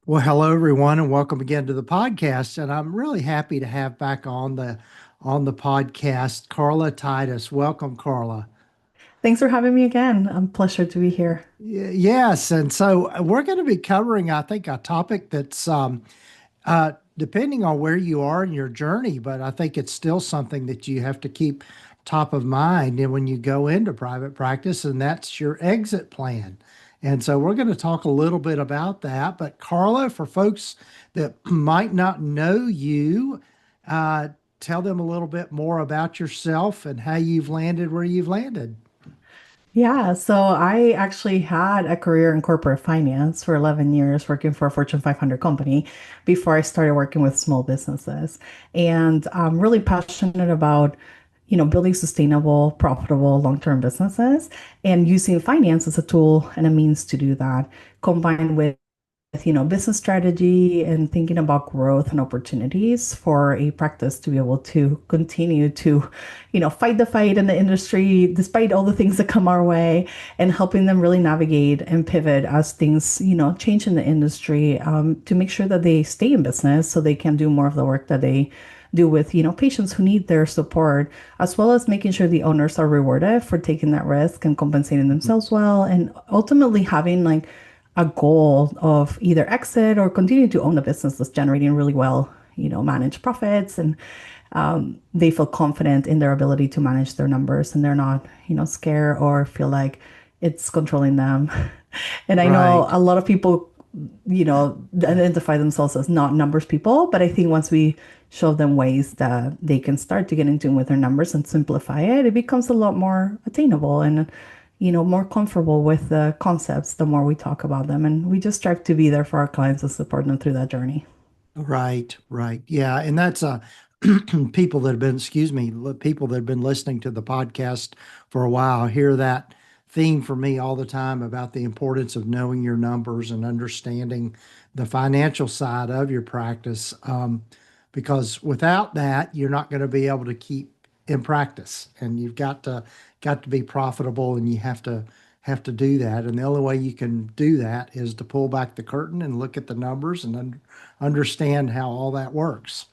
Well, hello everyone, and welcome again to the podcast. And I'm really happy to have back on the podcast Carla Titus. Welcome, Carla. Thanks for having me again. I'm pleasure to be here. Yes, and so we're going to be covering, I think, a topic that's depending on where you are in your journey, but I think it's still something that you have to keep top of mind and when you go into private practice, and that's your exit plan. And so we're going to talk a little bit about that. But Carla, for folks that might not know you, uh, tell them a little bit more about yourself and how you've landed where you've landed. Yeah, so I actually had a career in corporate finance for 11 years, working for a Fortune 500 company before I started working with small businesses. And I'm really passionate about, building sustainable, profitable, long-term businesses and using finance as a tool and a means to do that, combined with business strategy and thinking about growth and opportunities for a practice to be able to continue to, fight the fight in the industry despite all the things that come our way and helping them really navigate and pivot as things, change in the industry to make sure that they stay in business so they can do more of the work that they do with, patients who need their support, as well as making sure the owners are rewarded for taking that risk and compensating themselves well, and ultimately having like a goal of either exit or continue to own a business that's generating really well, manage profits and they feel confident in their ability to manage their numbers and they're not, scared or feel like it's controlling them. And I know Right. a lot of people, identify themselves as not numbers people, but I think once we show them ways that they can start to get in tune with their numbers and simplify it, it becomes a lot more attainable and more comfortable with the concepts the more we talk about them. And we just strive to be there for our clients and support them through that journey. Right, right. Yeah, and that's people that have been, excuse me, people that have been listening to the podcast for a while hear that theme for me all the time about the importance of knowing your numbers and understanding the financial side of your practice. Because without that, you're not going to be able to keep in practice, and you've got to be profitable, and you have to do that. And the only way you can do that is to pull back the curtain and look at the numbers and understand how all that works.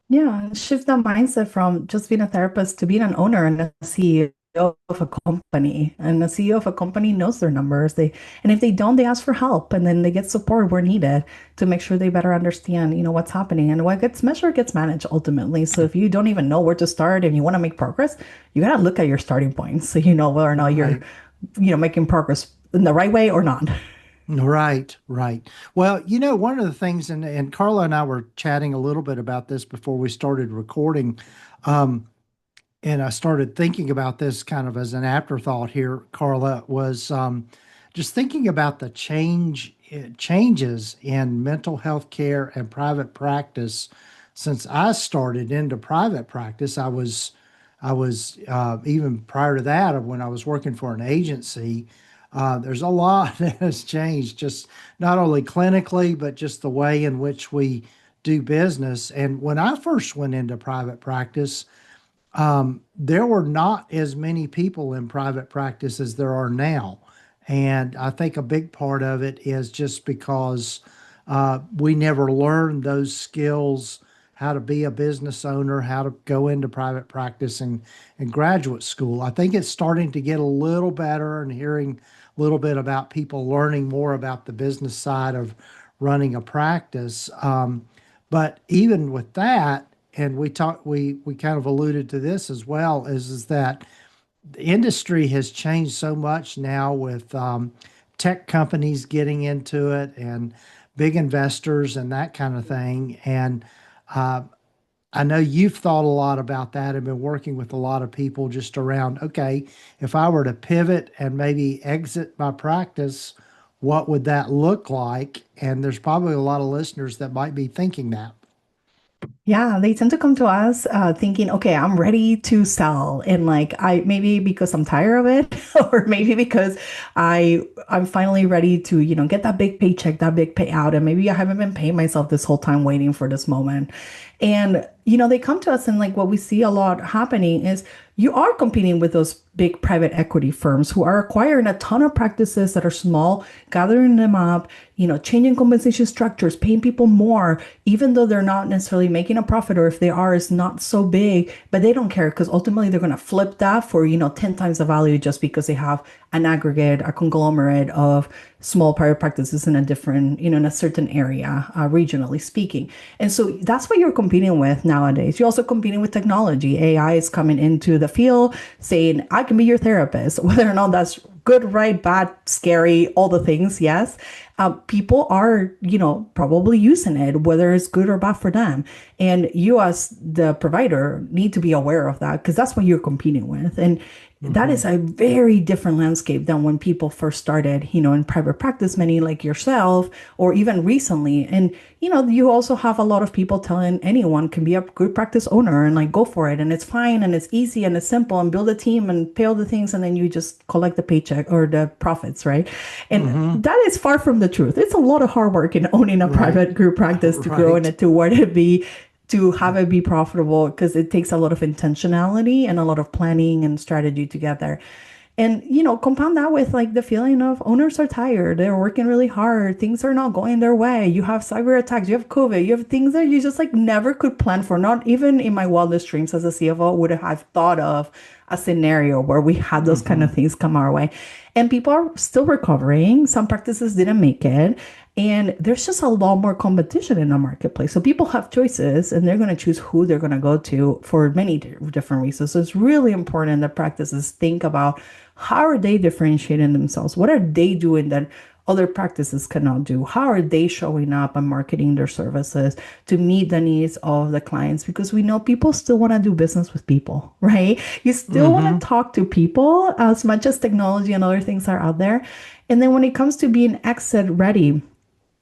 Yeah, and shift that mindset from just being a therapist to being an owner and a CEO of a company. And the CEO of a company knows their numbers. And if they don't, they ask for help and then they get support where needed to make sure they better understand, what's happening. And what gets measured gets managed ultimately. So if you don't even know where to start and you want to make progress, you got to look at your starting points so you know whether or not you're, Right. making progress in the right way or not. Right, right. Well, one of the things, and Carla and I were chatting a little bit about this before we started recording, um, and I started thinking about this kind of as an afterthought here, Carla, was just thinking about the changes in mental health care and private practice since I started into private practice. I was even prior to that, of when I was working for an agency. There's a lot that has changed, just not only clinically, but just the way in which we do business. And when I first went into private practice, there were not as many people in private practice as there are now. And I think a big part of it is just because we never learned those skills, how to be a business owner, how to go into private practice and graduate school. I think it's starting to get a little better, and hearing a little bit about people learning more about the business side of running a practice. But even with that, and we kind of alluded to this as well, is that the industry has changed so much now with tech companies getting into it and big investors and that kind of thing. And uh, I know you've thought a lot about that and been working with a lot of people just around, okay, if I were to pivot and maybe exit my practice, what would that look like? And there's probably a lot of listeners that might be thinking that. Yeah, they tend to come to us thinking, okay, I'm ready to sell. And like I maybe because I'm tired of it, or maybe because I'm finally ready to, get that big paycheck, that big payout. And maybe I haven't been paying myself this whole time waiting for this moment. And, they come to us and like what we see a lot happening is you are competing with those big private equity firms who are acquiring a ton of practices that are small, gathering them up, changing compensation structures, paying people more, even though they're not necessarily making a profit, or if they are, it's not so big, but they don't care because ultimately they're going to flip that for, 10 times the value just because they have an aggregate, a conglomerate of small private practices in a different, in a certain area, regionally speaking. And so that's what you're competing with nowadays. You're also competing with technology. AI is coming into the field saying, I can be your therapist, whether or not that's good, right, bad, scary, all the things. Yes. People are, probably using it, whether it's good or bad for them. And you as the provider need to be aware of that because that's what you're competing with. And that is Hmm. a very different landscape than when people first started, in private practice, many like yourself, or even recently. And, you also have a lot of people telling anyone can be a good practice owner and like go for it. And it's fine and it's easy and it's simple and build a team and pay all the things. And then you just collect the paycheck or the profits, right? And Hmm. that is far from the truth. It's a lot of hard work in owning a Right. private group practice to grow in Right. it to where it be to have it be profitable because it takes a lot of intentionality and a lot of planning and strategy together. And, compound that with like the feeling of owners are tired, they're working really hard, things are not going their way. You have cyber attacks, you have COVID, you have things that you just like never could plan for. Not even in my wildest dreams as a CFO would have thought of a scenario where we had those kind of Hmm. things come our way. And people are still recovering. Some practices didn't make it. And there's just a lot more competition in the marketplace. So people have choices and they're going to choose who they're going to go to for many different reasons. So it's really important that practices think about how are they differentiating themselves? What are they doing that other practices cannot do? How are they showing up and marketing their services to meet the needs of the clients? Because we know people still want to do business with people, right? You still want Hmm. to talk to people as much as technology and other things are out there. And then when it comes to being exit ready,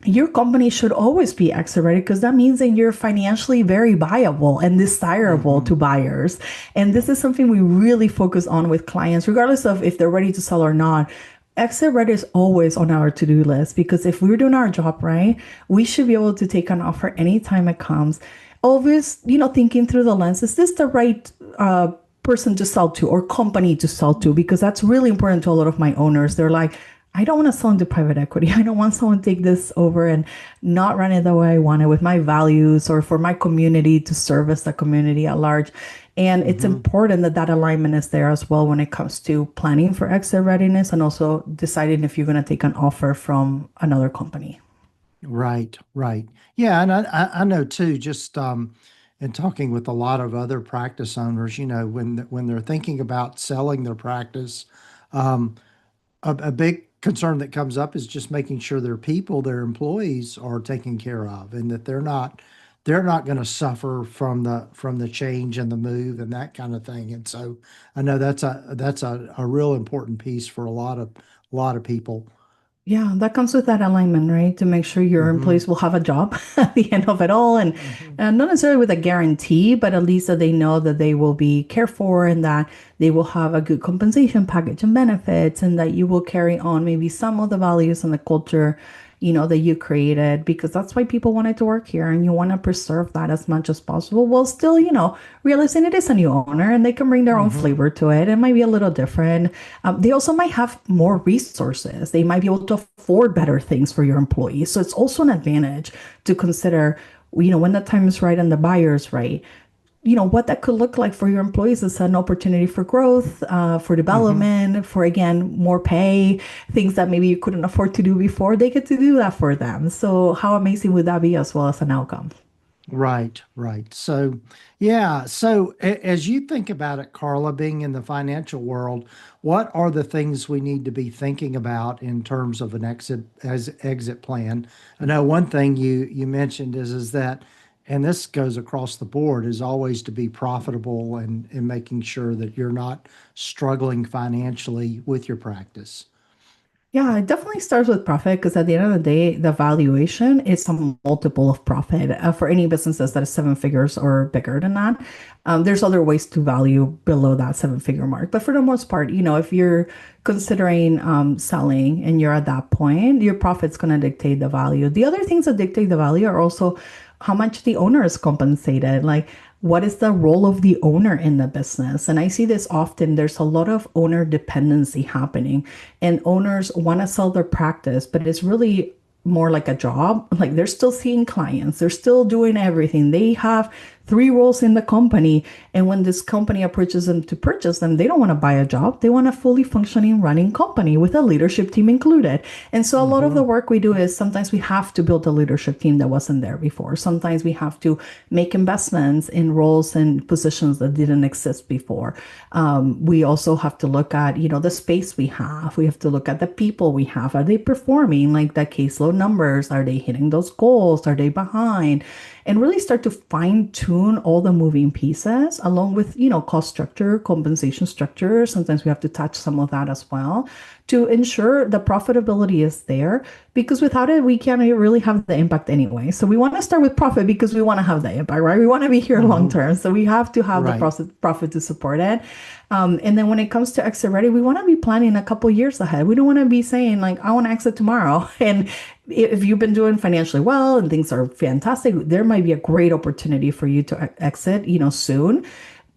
your company should always be exit ready because that means that you're financially very viable and desirable to Hmm. buyers. And this is something we really focus on with clients, regardless of if they're ready to sell or not. Exit ready is always on our to-do list because if we're doing our job right, we should be able to take an offer anytime it comes. Always, thinking through the lens, is this the right person to sell to or company to sell to? Because that's really important to a lot of my owners. They're like, I don't want to sell into private equity. I don't want someone to take this over and not run it the way I want it with my values or for my community to service the community at large. And it's Hmm. important that that alignment is there as well when it comes to planning for exit readiness and also deciding if you're going to take an offer from another company. Right, right. Yeah, and I know too, just in talking with a lot of other practice owners, when they're thinking about selling their practice, um, a big concern that comes up is just making sure their people, their employees are taken care of and that they're not going to suffer from the change and the move and that kind of thing. And so I know that's a real important piece for a lot of people. Yeah, that comes with that alignment, right? To make sure your Hmm. employees will have a job at the end of it all. Hmm. And not necessarily with a guarantee, but at least that they know that they will be cared for and that they will have a good compensation package and benefits and that you will carry on maybe some of the values and the culture, that you created because that's why people wanted to work here and you want to preserve that as much as possible while still, realizing it is a new owner and they can bring their own Hmm. flavor to it. It might be a little different. They also might have more resources. They might be able to afford better things for your employees. So it's also an advantage to consider, when the time is right and the buyer's right, what that could look like for your employees is an opportunity for growth, for Hmm. development, for again, more pay, things that maybe you couldn't afford to do before. They get to do that for them. So how amazing would that be as well as an outcome? Right, right. So, yeah. So, as you think about it, Carla, being in the financial world, what are the things we need to be thinking about in terms of an exit plan? I know one thing you mentioned is that, and this goes across the board, is always to be profitable and making sure that you're not struggling financially with your practice. Yeah, it definitely starts with profit because at the end of the day, the valuation is a multiple of profit for any businesses that is seven figures or bigger than that. There's other ways to value below that seven-figure mark, but for the most part, if you're considering selling and you're at that point, your profit's going to dictate the value. The other things that dictate the value are also how much the owner is compensated. Like what is the role of the owner in the business? And I see this often. There's a lot of owner dependency happening, and owners want to sell their practice, but it's really more like a job. Like they're still seeing clients, they're still doing everything. They have three roles in the company. And when this company approaches them to purchase them, they don't want to buy a job. They want a fully functioning running company with a leadership team included. And so a lot of the Hmm. work we do is sometimes we have to build a leadership team that wasn't there before. Sometimes we have to make investments in roles and positions that didn't exist before. We also have to look at, the space we have. We have to look at the people we have. Are they performing like the caseload numbers? Are they hitting those goals? Are they behind? And really start to fine tune all the moving pieces along with, cost structure, compensation structure. Sometimes we have to touch some of that as well to ensure the profitability is there, because without it, we can't really have the impact anyway. So we want to start with profit because we want to have the impact, right? We want to be here long Hmm. term. So we have to have the Right. profit to support it. And then when it comes to exit ready, we want to be planning a couple years ahead. We don't want to be saying like, I want to exit tomorrow. And if you've been doing financially well and things are fantastic, there might be a great opportunity for you to exit, soon.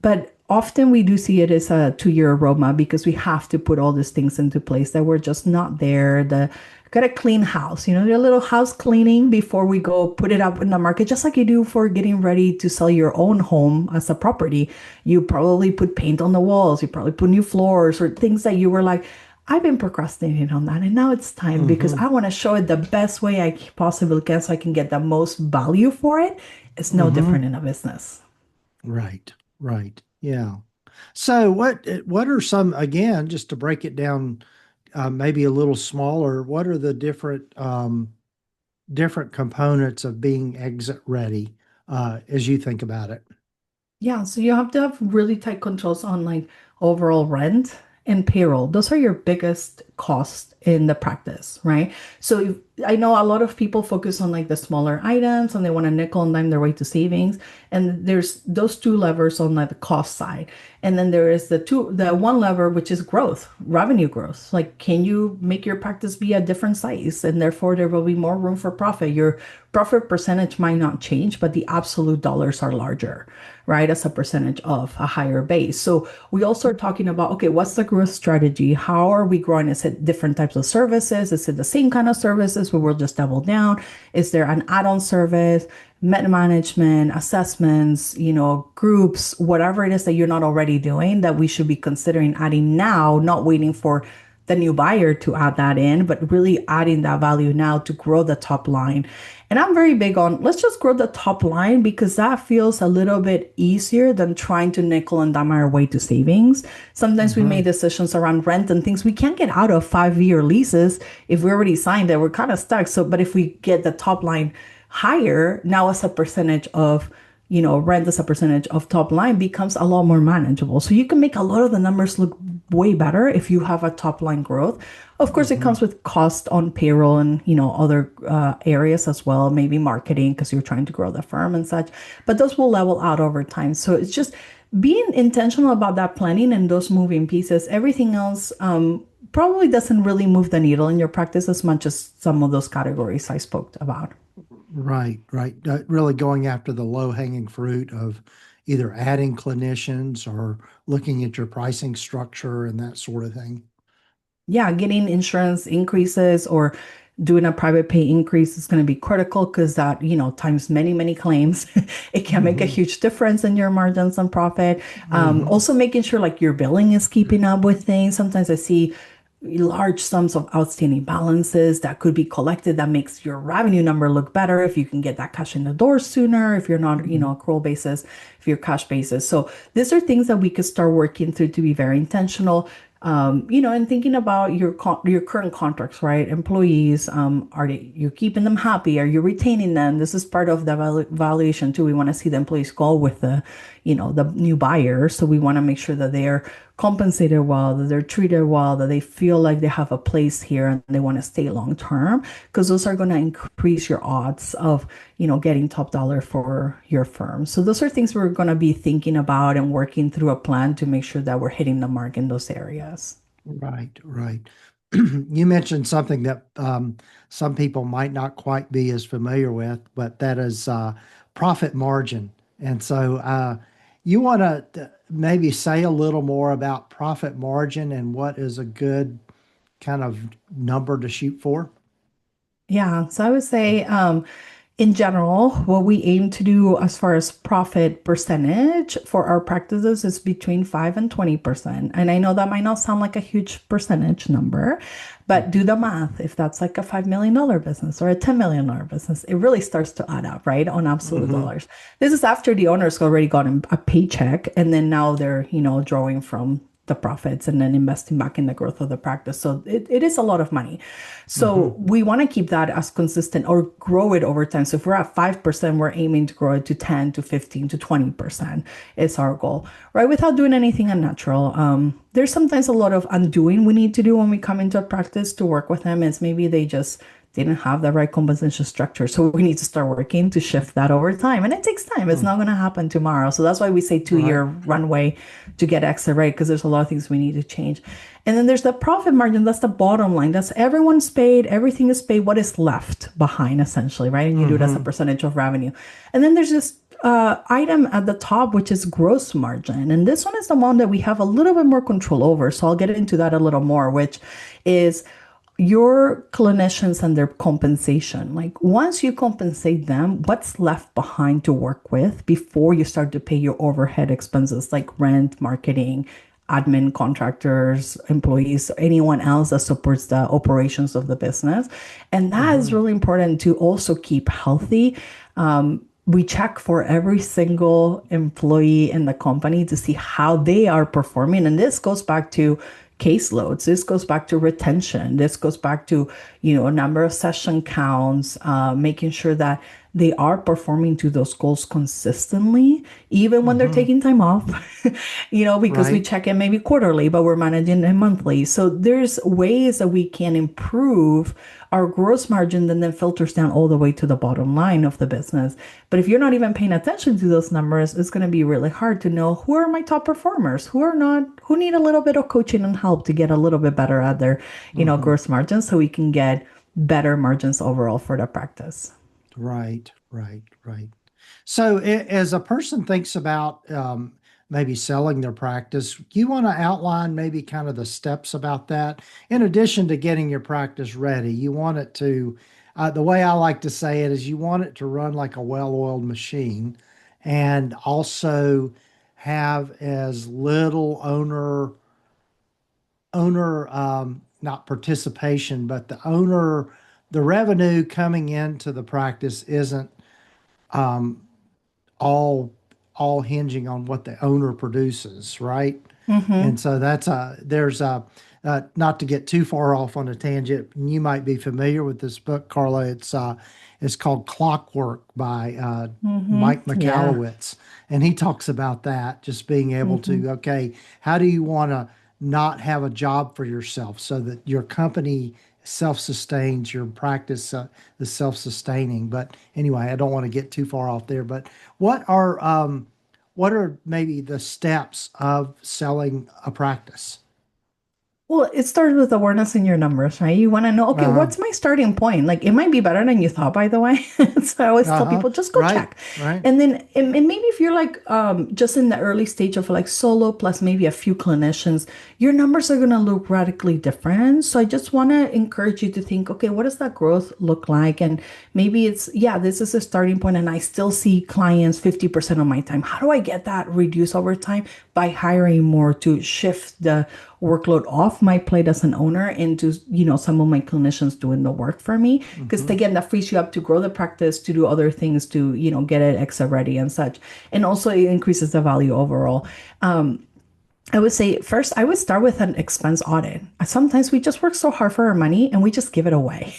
But often we do see it as a 2 year roadmap because we have to put all these things into place that we're just not there. The got to clean house, your little house cleaning before we go put it up in the market, just like you do for getting ready to sell your own home as a property. You probably put paint on the walls, you probably put new floors or things that you were like, I've been procrastinating on that. And now it's time because Hmm. I want to show it the best way I possibly can so I can get the most value for it. It's no different Hmm. in a business. Right. Right. Yeah. So what are some, again, just to break it down, maybe a little smaller, what are the different components of being exit ready, as you think about it? Yeah, so you have to have really tight controls on like overall rent and payroll. Those are your biggest costs in the practice, right? So I know a lot of people focus on like the smaller items and they want to nickel and dime their way to savings. And there's those two levers on like the cost side. And then there is the one lever, which is growth, revenue growth. Like, can you make your practice be a different size? And therefore there will be more room for profit. Your profit percentage might not change, but the absolute dollars are larger, right, as a percentage of a higher base. So we also are talking about, okay, what's the growth strategy? How are we growing? Is it different types of services? Is it the same kind of services where we'll just double down? Is there an add-on service, med management, assessments, groups, whatever it is that you're not already doing that we should be considering adding now, not waiting for the new buyer to add that in, but really adding that value now to grow the top line. And I'm very big on let's just grow the top line because that feels a little bit easier than trying to nickel and dime our way to savings. Sometimes we Hmm. made decisions around rent and things we can't get out of 5 year leases. If we already signed it, we're kind of stuck. So, but if we get the top line higher, now as a percentage of rent as a percentage of top line becomes a lot more manageable. So you can make a lot of the numbers look way better if you have a top line growth. Of course, it Hmm. comes with cost on payroll and other areas as well, maybe marketing because you're trying to grow the firm and such. But those will level out over time. So it's just being intentional about that planning and those moving pieces. Everything else probably doesn't really move the needle in your practice as much as some of those categories I spoke about. Right, right. Really going after the low-hanging fruit of either adding clinicians or looking at your pricing structure and that sort of thing. Yeah, getting insurance increases or doing a private pay increase is going to be critical because that, times many, many claims, it can make a Hmm. huge difference in your margins and profit. Hmm. Also making sure like your billing is keeping up with things. Sometimes I see large sums of outstanding balances that could be collected that makes your revenue number look better if you can get that cash in the door sooner, if you're not, accrual basis, if you're cash basis. So these are things that we could start working through to be very intentional. And thinking about your current contracts, right? Employees, are you keeping them happy? Are you retaining them? This is part of the valuation too. We want to see the employees go with the new buyer. So we want to make sure that they're compensated well, that they're treated well, that they feel like they have a place here and they want to stay long term, because those are going to increase your odds of, getting top dollar for your firm. So those are things we're going to be thinking about and working through a plan to make sure that we're hitting the mark in those areas. Right, right. You mentioned something that some people might not quite be as familiar with, but that is profit margin. And so you want to maybe say a little more about profit margin and what is a good kind of number to shoot for? Yeah, so I would say, in general, what we aim to do as far as profit percentage for our practices is between 5 and 20%. And I know that might not sound like a huge percentage number, but do the math. If that's like a $5 million business or a $10 million business, it really starts to add up, right? On absolute Mm-hmm. dollars. This is after the owner's already gotten a paycheck and then now they're, drawing from the profits and then investing back in the growth of the practice. So it is a lot of money. Mm-hmm. So we want to keep that as consistent or grow it over time. So if we're at 5%, we're aiming to grow it to 10 to 15 to 20% is our goal, right? Without doing anything unnatural. There's sometimes a lot of undoing we need to do when we come into a practice to work with them. Is maybe they just didn't have the right compensation structure. So we need to start working to shift that over time. And it takes time. It's not going to happen tomorrow. So that's why we say 2 year Right. runway to get exit right, because there's a lot of things we need to change. And then there's the profit margin. That's the bottom line. That's everyone's paid. Everything is paid. What is left behind, essentially, right? And you do it as a Mm-hmm. percentage of revenue. And then there's this item at the top, which is gross margin. And this one is the one that we have a little bit more control over. So I'll get into that a little more, which is your clinicians and their compensation. Like once you compensate them, what's left behind to work with before you start to pay your overhead expenses like rent, marketing, admin, contractors, employees, anyone else that supports the operations of the business. And that is Mm-hmm. really important to also keep healthy. We check for every single employee in the company to see how they are performing. And this goes back to caseloads. This goes back to retention. This goes back to, a number of session counts, making sure that they are performing to those goals consistently, even when they're Mm-hmm. taking time off, because we Right. check in maybe quarterly, but we're managing it monthly. So there's ways that we can improve our gross margin that then filters down all the way to the bottom line of the business. But if you're not even paying attention to those numbers, it's going to be really hard to know who are my top performers, who are not, who need a little bit of coaching and help to get a little bit better at their, Mm-hmm. gross margins so we can get better margins overall for the practice. Right. Right. Right. So, as a person thinks about maybe selling their practice, you want to outline maybe kind of the steps about that. In addition to getting your practice ready, you want it to, the way I like to say it is you want it to run like a well-oiled machine and also have as little not participation, but the revenue coming into the practice isn't all all hinging on what the owner produces, right? And Mm-hmm. so there's a not to get too far off on a tangent. You might be familiar with this book, Carla. It's called Clockwork by Mike Mm-hmm. Yeah. McAllowitz, and he talks about that, just being able Mm-hmm. to, okay, how do you want to not have a job for yourself so that your company self-sustains, your practice is self-sustaining. But anyway, I don't want to get too far off there. But what are what are maybe the steps of selling a practice? Well, it starts with awareness in your numbers, right? You want to know, okay, Uh-huh. what's my starting point? Like, it might be better than you thought, by the way. So I always tell Uh-huh. people, just go Right. check. Right. And then, and maybe if you're like just in the early stage of like solo plus maybe a few clinicians, your numbers are going to look radically different. So I just want to encourage you to think, okay, what does that growth look like? And maybe it's, yeah, this is a starting point and I still see clients 50% of my time. How do I get that reduced over time? By hiring more to shift the workload off my plate as an owner into, some of my clinicians doing the work for me. Because Mm-hmm. again, that frees you up to grow the practice, to do other things, to, get it exit ready and such. And also it increases the value overall. I would say first, I would start with an expense audit. Sometimes we just work so hard for our money and we just give it away.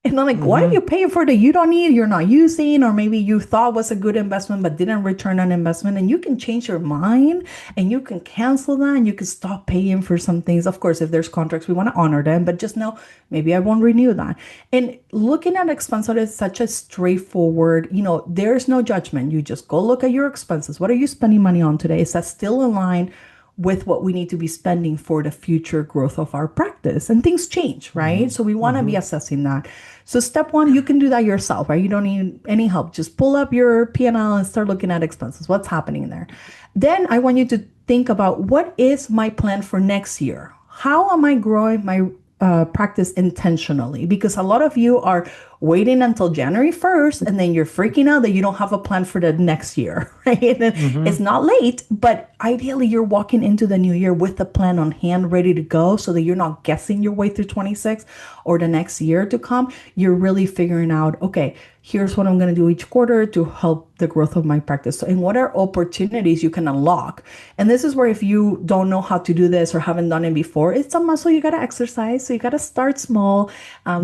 And I'm like, what are Mm-hmm. you paying for that you don't need, you're not using, or maybe you thought was a good investment but didn't return on investment? And you can change your mind and you can cancel that and you can stop paying for some things. Of course, if there's contracts, we want to honor them, but just know maybe I won't renew that. And looking at expense audit is such a straightforward, there's no judgment. You just go look at your expenses. What are you spending money on today? Is that still in line with what we need to be spending for the future growth of our practice? And things change, Mm-hmm. right? So we want to be Mm-hmm. assessing that. So step one, you can do that yourself, right? You don't need any help. Just pull up your P&L and L and start looking at expenses. What's happening there? Then I want you to think about what is my plan for next year? How am I growing my practice intentionally? Because a lot of you are waiting until January 1st and then you're freaking out that you don't have a plan for the next year, right? And it's Mm-hmm. not late, but ideally you're walking into the new year with a plan on hand ready to go so that you're not guessing your way through 26 or the next year to come. You're really figuring out, okay, here's what I'm going to do each quarter to help the growth of my practice. So, and what are opportunities you can unlock? And this is where if you don't know how to do this or haven't done it before, it's a muscle you got to exercise. So you got to start small.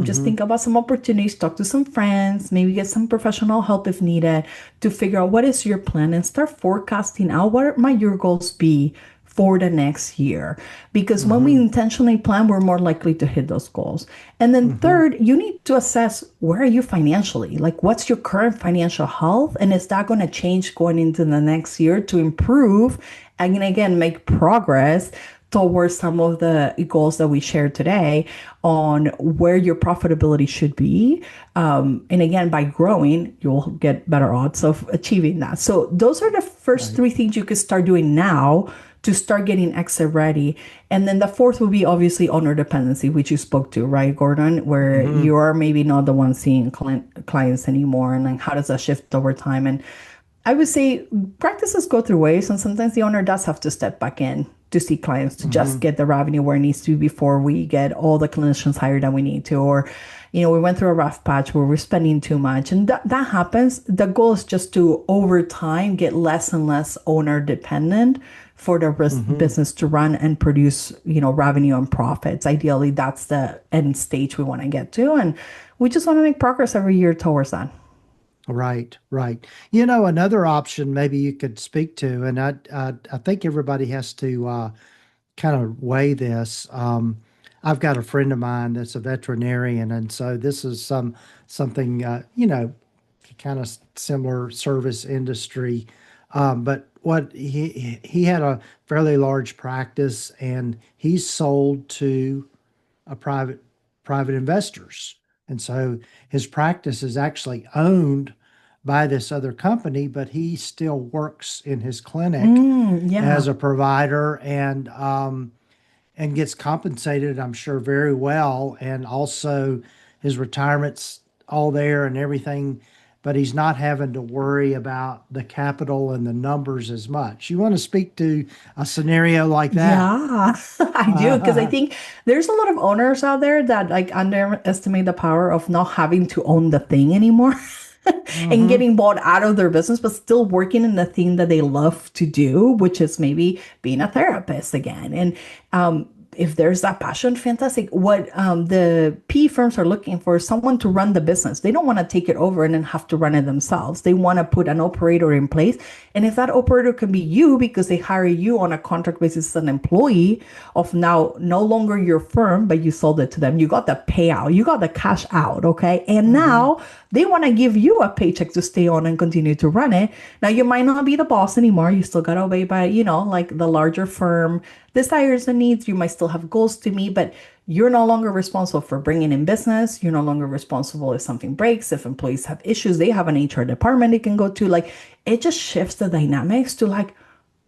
Just Mm-hmm. think about some opportunities, talk to some friends, maybe get some professional help if needed to figure out what is your plan and start forecasting out what might your goals be for the next year. Because when we Mm-hmm. intentionally plan, we're more likely to hit those goals. And then Mm-hmm. third, you need to assess where are you financially? Like what's your current financial health? And is that going to change going into the next year to improve and again make progress towards some of the goals that we shared today on where your profitability should be. And again, by growing, you'll get better odds of achieving that. So those are the first Right. three things you could start doing now to start getting exit ready. And then the fourth would be obviously owner dependency, which you spoke to, right, Gordon, where Mm-hmm. you are maybe not the one seeing clients anymore. And like, how does that shift over time? And I would say practices go through waves, and sometimes the owner does have to step back in to see clients to just Mm-hmm. get the revenue where it needs to be before we get all the clinicians hired that we need to. Or, we went through a rough patch where we're spending too much, and that happens. The goal is just to, over time, get less and less owner dependent for the Mm-hmm. business to run and produce, revenue and profits. Ideally, that's the end stage we want to get to, and we just want to make progress every year towards that. Right, right. Another option maybe you could speak to, and I think everybody has to kind of weigh this. I've got a friend of mine that's a veterinarian, and so this is something kind of similar service industry. But what he had a fairly large practice, and he sold to a private investors. And so his practice is actually owned by this other company, but he still works in his clinic Yeah. as a provider and gets compensated, I'm sure, very well. And also his retirement's all there and everything, but he's not having to worry about the capital and the numbers as much. You want to speak to a scenario like that? Yeah, I do. Because I Uh, think there's a lot of owners out there that like underestimate the power of not having to own the thing anymore and hmm getting bought out of their business, but still working in the thing that they love to do, which is maybe being a therapist again. And if there's that passion, fantastic. What the PE firms are looking for is someone to run the business. They don't want to take it over and then have to run it themselves. They want to put an operator in place. And if that operator can be you because they hire you on a contract basis as an employee of now no longer your firm, but you sold it to them, you got the payout, you got the cash out, okay? And hmm now they want to give you a paycheck to stay on and continue to run it. Now you might not be the boss anymore. You still got to obey by, like the larger firm desires and needs. You might still have goals to meet, but you're no longer responsible for bringing in business. You're no longer responsible if something breaks, if employees have issues, they have an HR department they can go to. Like it just shifts the dynamics to like,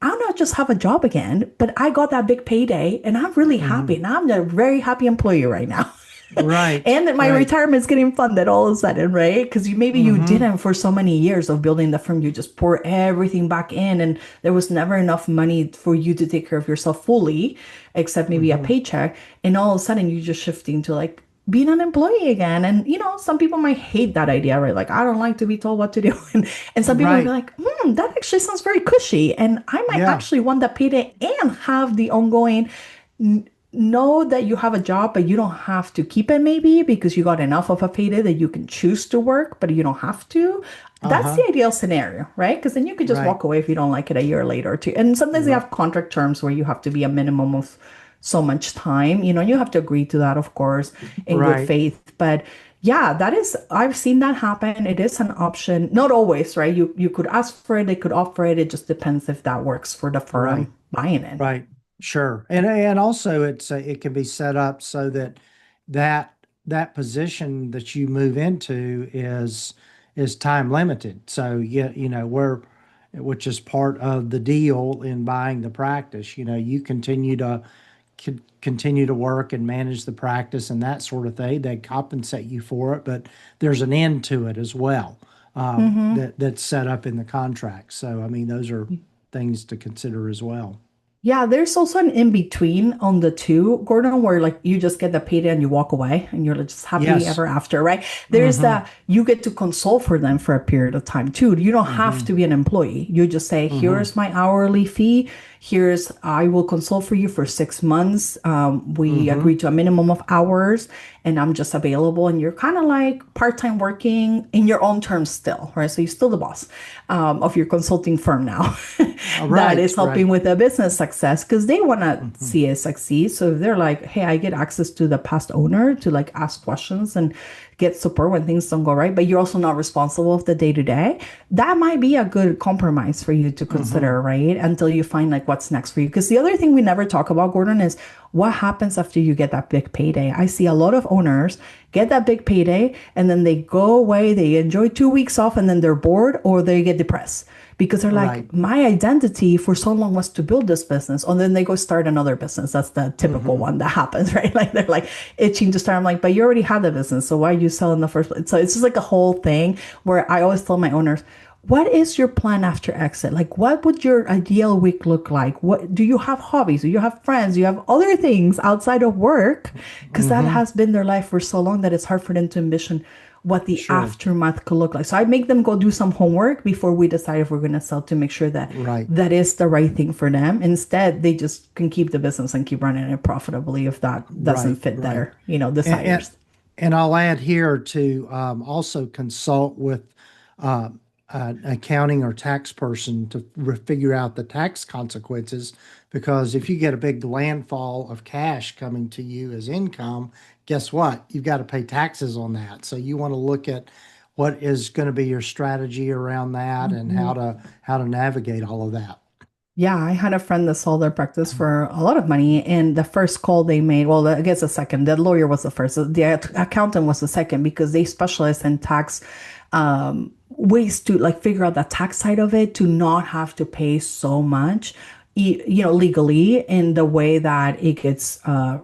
I'll not just have a job again, but I got that big payday and I'm really happy. hmm And I'm a very happy employee right now. Right, And that my right. retirement is getting funded all of a sudden, right? Because maybe you hmm didn't for so many years of building the firm, you just pour everything back in, and there was never enough money for you to take care of yourself fully, except maybe a hmm paycheck. And all of a sudden, you're just shifting to like being an employee again. And some people might hate that idea, right? Like, I don't like to be told what to do. And some people will be Right. like, that actually sounds very cushy. And I might Yeah. actually want that payday and have the ongoing know that you have a job, but you don't have to keep it maybe because you got enough of a payday that you can choose to work, but you don't have to. That's the Uh-huh. ideal scenario, right? Because then you could just Right. walk away if you don't like it a year later or two. And sometimes they Right. have contract terms where you have to be a minimum of so much time. You have to agree to that, of course, in good Right. faith. But yeah, I've seen that happen. It is an option. Not always, right? You could ask for it, they could offer it. It just depends if that works for the Right. firm buying it. Right. Sure. And also it can be set up so that that position that you move into is time limited. So we're which is part of the deal in buying the practice. You continue to work and manage the practice and that sort of thing. They compensate you for it, but there's an end to it as well, Mm-hmm. that's set up in the contract. So, I mean, those are things to consider as well. Yeah, there's also an in between on the two, Gordon, where like you just get the payday and you walk away and you're like, just happy Yes. ever after, right? There's Mm-hmm. that you get to consult for them for a period of time too. You don't have Mm-hmm. to be an employee. You just say, Mm-hmm. here's my hourly fee. Here's, I will consult for you for 6 months. We Mm-hmm. agree to a minimum of hours and I'm just available. And you're kind of like part time working in your own terms still, right? So you're still the boss of your consulting firm now All that right. is helping Right. with the business success because they want to Mm-hmm. see it succeed. So if they're like, hey, I get access to the past owner to like ask questions and get support when things don't go right, but you're also not responsible of the day to day, that might be a good compromise for you to Mm-hmm. consider, right? Until you find like what's next for you. Because the other thing we never talk about, Gordon, is what happens after you get that big payday. I see a lot of owners get that big payday and then they go away, they enjoy 2 weeks off, and then they're bored or they get depressed because they're Right. like, my identity for so long was to build this business. And then they go start another business. That's the typical Mm-hmm. one that happens, right? Like they're like itching to start. I'm like, but you already had the business. So why are you selling the first place? So it's just like a whole thing where I always tell my owners, what is your plan after exit? Like, what would your ideal week look like? What do you have hobbies? Do you have friends? Do you have other things outside of work? Because that Mm-hmm. has been their life for so long that it's hard for them to envision what the Sure. aftermath could look like. So I make them go do some homework before we decide if we're going to sell to make sure that Right. that is the right thing for them. Instead, they just can keep the business and keep running it profitably if that doesn't Right. fit Right. their, And, and, desires. and I'll add here to also consult with an accounting or tax person to figure out the tax consequences. Because if you get a big landfall of cash coming to you as income, guess what? You've got to pay taxes on that. So you want to look at what is going to be your strategy around that and Mhm. how to navigate all of that. Yeah, I had a friend that sold their practice for a lot of money. And the first call they made, well, I guess the second, the lawyer was the first, the accountant was the second because they specialize in tax ways to like figure out the tax side of it to not have to pay so much, legally in the way that it gets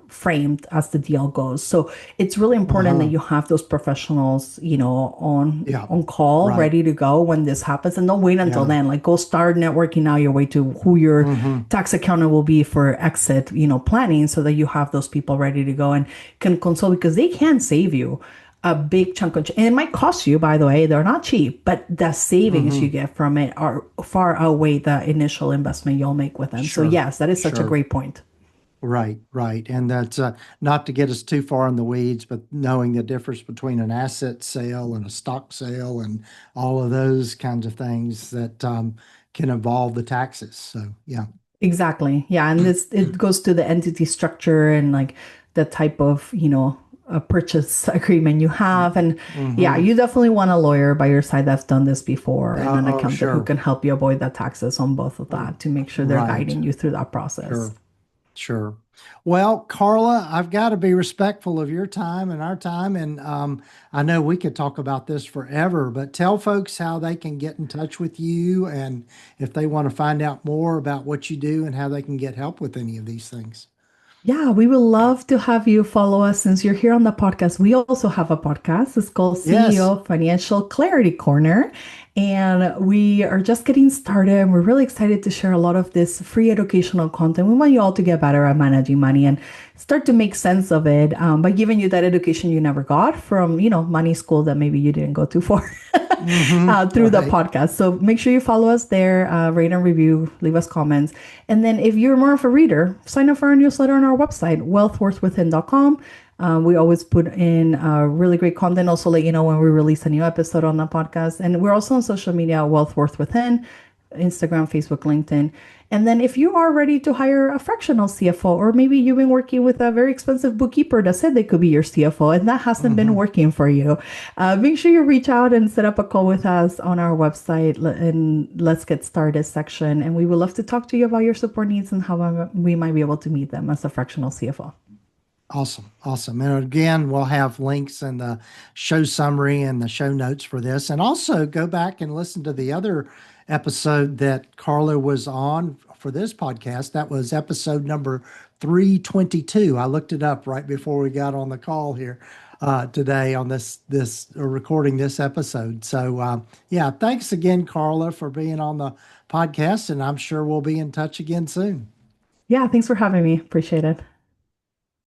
framed as the deal goes. So it's really important that Uh-huh. you have those professionals, Yeah. on call, Right. ready to go when this happens, and don't wait until Yeah. then. Like go start networking now your way to who your Mm-hmm. tax accountant will be for exit, planning, so that you have those people ready to go and can consult because they can save you a big chunk of, and it might cost you, by the way, they're not cheap, but the savings you Mm-hmm. get from it are far outweigh the initial investment you'll make with them. So Sure. yes, that is such a Sure. great point. Right, right. And that's not to get us too far in the weeds, but knowing the difference between an asset sale and a stock sale and all of those kinds of things that can involve the taxes. So, yeah. Exactly. Yeah. And this, it goes to the entity structure and like the type of, a purchase agreement you have. And yeah, Mm-hmm. you definitely want a lawyer by your side that's done this before and an Oh, accountant who sure. can help you avoid the taxes on both of that to make sure they're Right. guiding you through that process. Sure. Sure. Well, Carla, I've got to be respectful of your time and our time. And I know we could talk about this forever, but tell folks how they can get in touch with you and if they want to find out more about what you do and how they can get help with any of these things. Yeah, we would love to have you follow us since you're here on the podcast. We also have a podcast. It's called Yes. CEO Financial Clarity Corner. And we are just getting started. We're really excited to share a lot of this free educational content. We want you all to get better at managing money and start to make sense of it by giving you that education you never got from, money school that maybe you didn't go to for. Mm-hmm. Through the Right. podcast. So make sure you follow us there, rate and review, leave us comments. And then if you're more of a reader, sign up for our newsletter on our website, wealthworthwithin.com. We always put in really great content. Also, let you know when we release a new episode on the podcast. And we're also on social media, Wealth Worth Within, Instagram, Facebook, LinkedIn. And then if you are ready to hire a fractional CFO, or maybe you've been working with a very expensive bookkeeper that said they could be your CFO and that hasn't been Mm-hmm. working for you, make sure you reach out and set up a call with us on our website and let's get started section. And we would love to talk to you about your support needs and how we might be able to meet them as a fractional CFO. Awesome. Awesome. And again, we'll have links in the show summary and the show notes for this. And also go back and listen to the other episode that Carla was on for this podcast. That was episode number 322. I looked it up right before we got on the call here today on this recording this episode. So yeah, thanks again, Carla, for being on the podcast. And I'm sure we'll be in touch again soon. Yeah, thanks for having me. Appreciate it.